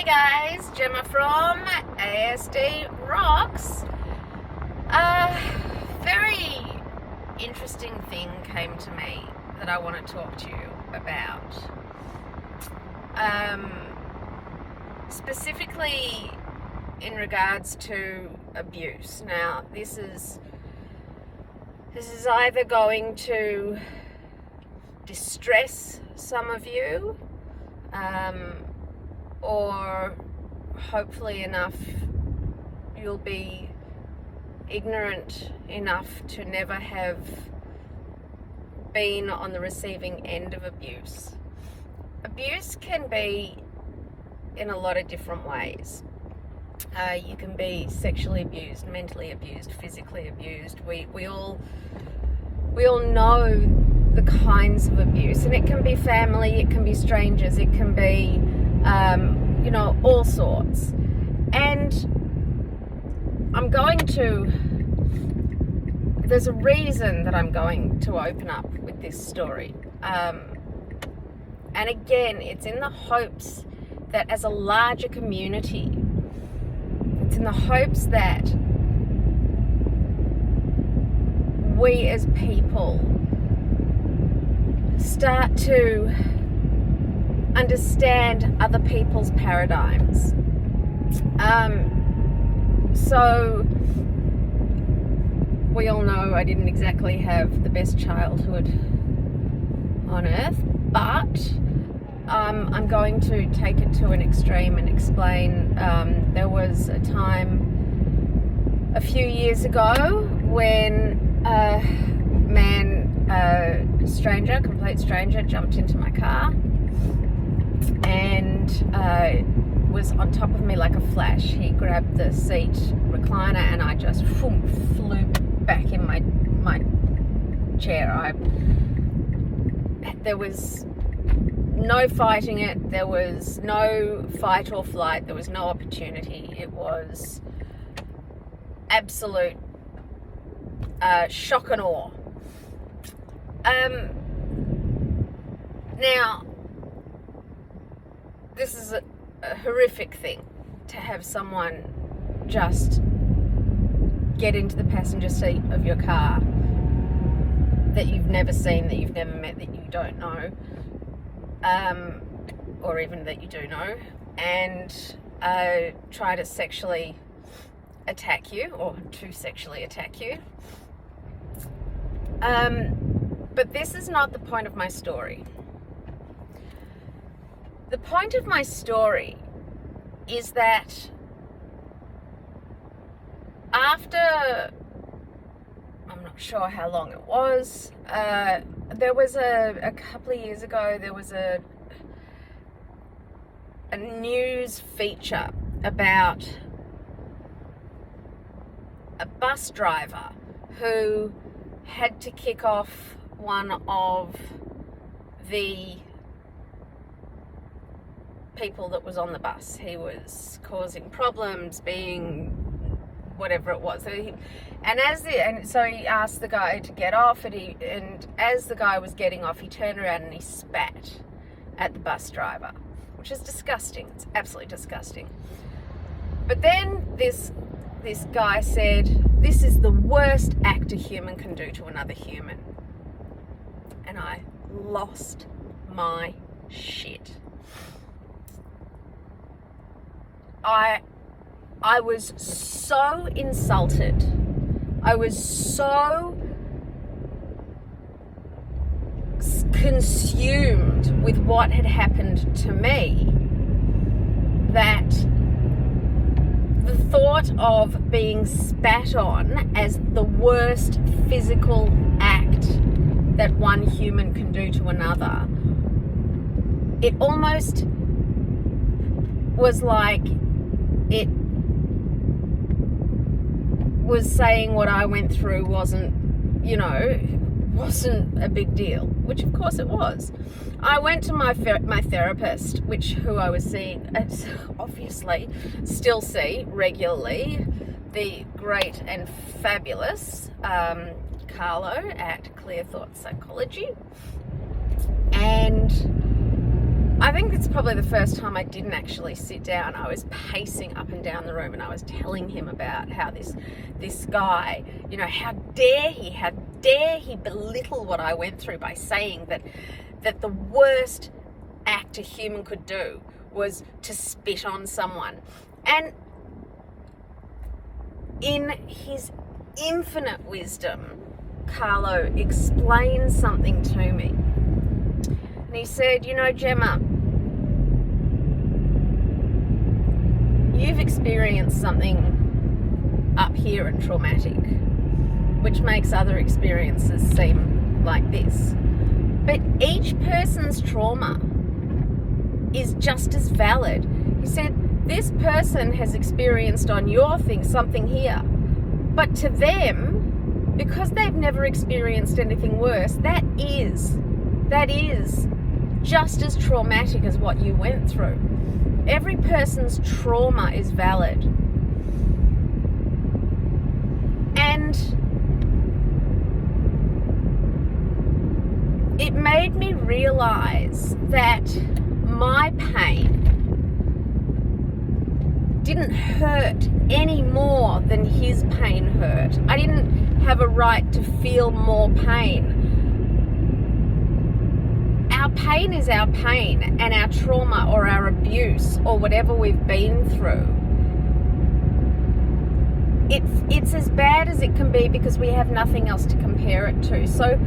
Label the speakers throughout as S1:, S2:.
S1: guys, Gemma from ASD Rocks. A very interesting thing came to me that I want to talk to you about. Specifically in regards to abuse. Now, this is either going to distress some of you, or hopefully enough you'll be ignorant enough to never have been on the receiving end of abuse. Abuse can be in a lot of different ways. You can be sexually abused, mentally abused, physically abused. We all know the kinds of abuse, and it can be family, it can be strangers, it can be all sorts. And there's a reason that I'm going to open up with this story. And again, it's in the hopes that as a larger community, it's in the hopes that we as people start to understand other people's paradigms. So we all know I didn't exactly have the best childhood on earth, but I'm going to take it to an extreme and explain. There was a time a few years ago when a complete stranger, jumped into my car and was on top of me like a flash. He grabbed the seat recliner and I just flew back in my chair. There was no fighting it. There was no fight or flight. There was no opportunity. It was absolute shock and awe. Now, this is a horrific thing to have someone just get into the passenger seat of your car that you've never seen, that you've never met, that you don't know, or even that you do know, and try to sexually attack you, or to sexually attack you. But this is not the point of my story. The point of my story is that after, I'm not sure how long it was, there was a couple of years ago, there was a news feature about a bus driver who had to kick off one of the people that was on the bus. He was causing problems, being whatever it was. So he asked the guy to get off, and as the guy was getting off, he turned around and he spat at the bus driver, which is disgusting. It's absolutely disgusting. But then this guy said, "This is the worst act a human can do to another human." And I lost my shit. I was so insulted. I was so consumed with what had happened to me that the thought of being spat on as the worst physical act that one human can do to another, it almost was like it was saying what I went through wasn't a big deal, which of course it was. I went to my therapist, who I was seeing, obviously still see regularly, the great and fabulous Carlo at Clear Thought Psychology, and I think it's probably the first time I didn't actually sit down. I was pacing up and down the room, and I was telling him about how this guy, you know, how dare he belittle what I went through by saying that the worst act a human could do was to spit on someone. And in his infinite wisdom, Carlo explained something to me. And he said, you know, Gemma, you've experienced something up here and traumatic, which makes other experiences seem like this. But each person's trauma is just as valid. He said, this person has experienced on your thing something here, but to them, because they've never experienced anything worse, that is just as traumatic as what you went through. Every person's trauma is valid. And it made me realize that my pain didn't hurt any more than his pain hurt. I didn't have a right to feel more pain. Our pain is our pain, and our trauma or our abuse or whatever we've been through, it's as bad as it can be because we have nothing else to compare it to. So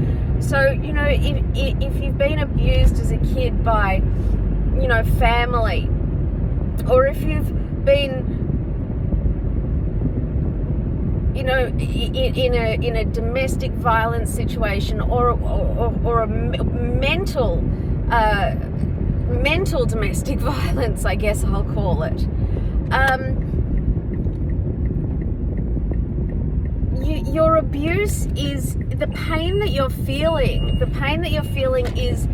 S1: you know, if you've been abused as a kid by, you know, family, or if you've been, you know, in a domestic violence situation, or a mental domestic violence, I guess I'll call it. Your abuse is the pain that you're feeling. The pain that you're feeling is,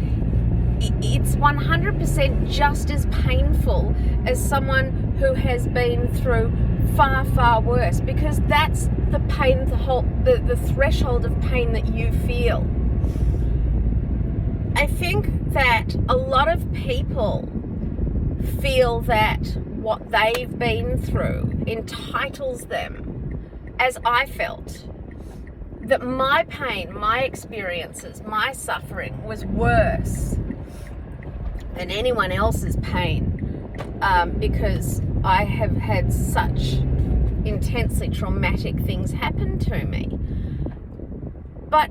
S1: it's 100% just as painful as someone who has been through far, far worse, because that's the pain, the threshold of pain that you feel. I think that a lot of people feel that what they've been through entitles them, as I felt, that my pain, my experiences, my suffering was worse than anyone else's pain, because I have had such intensely traumatic things happen to me. But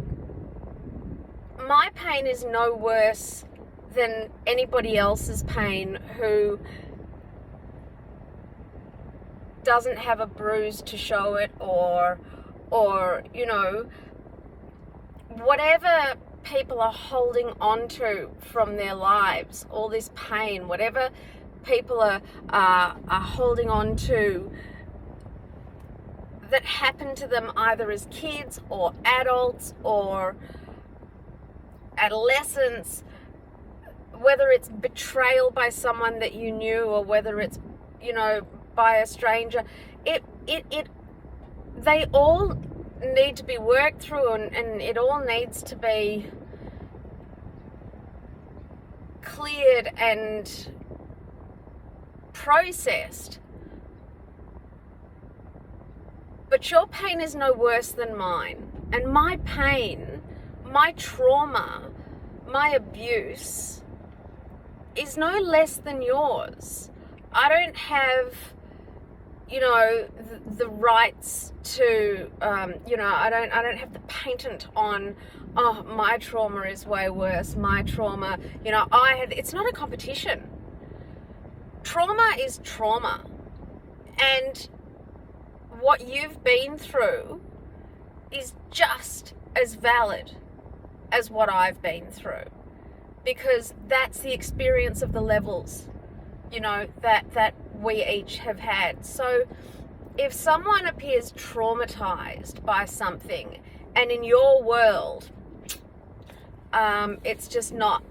S1: my pain is no worse than anybody else's pain who doesn't have a bruise to show it, or you know, whatever people are holding on to from their lives, all this pain, whatever people are holding on to that happened to them either as kids or adults or adolescents, whether it's betrayal by someone that you knew or whether it's, you know, by a stranger, they all need to be worked through, and it all needs to be cleared and processed. But your pain is no worse than mine, and my pain, my trauma, my abuse is no less than yours. I don't have, you know, the rights to, you know, I don't have the patent on, oh, my trauma is way worse, my trauma, you know, it's not a competition. Trauma is trauma, and what you've been through is just as valid as what I've been through, because that's the experience of the levels, you know, that we each have had. So if someone appears traumatized by something, and in your world it's not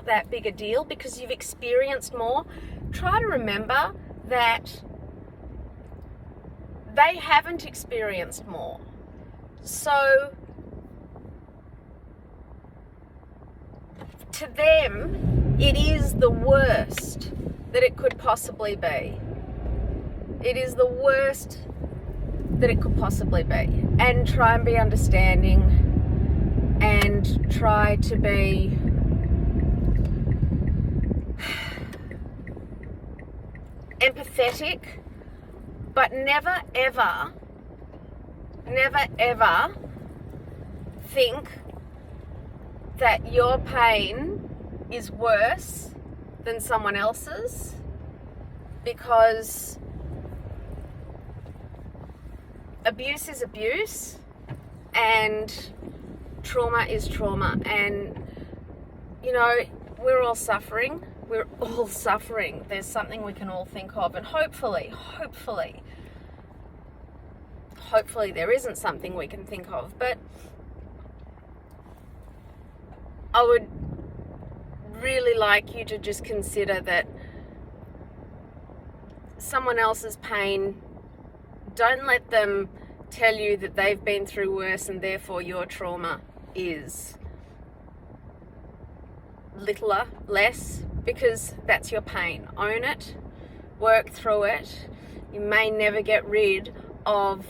S1: that big a deal because you've experienced more, try to remember that they haven't experienced more. So to them, It is the worst that it could possibly be. It is the worst that it could possibly be. And try and be understanding and try to be empathetic, but never ever think that your pain is worse than someone else's, because abuse is abuse and trauma is trauma, and we're all suffering. There's something we can all think of, and hopefully there isn't something we can think of, but I would really like you to just consider that someone else's pain, don't let them tell you that they've been through worse and therefore your trauma is littler, less, because that's your pain. Own it, work through it. You may never get rid of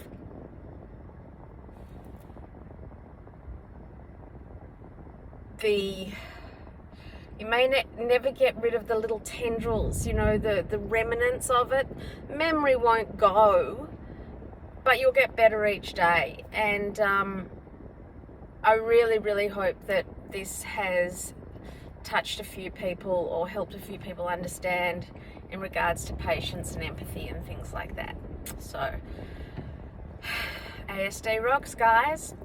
S1: never get rid of the little tendrils, the remnants of it. Memory won't go, but you'll get better each day. And I really, really hope that this has touched a few people or helped a few people understand in regards to patience and empathy and things like that. So, ASD rocks, guys.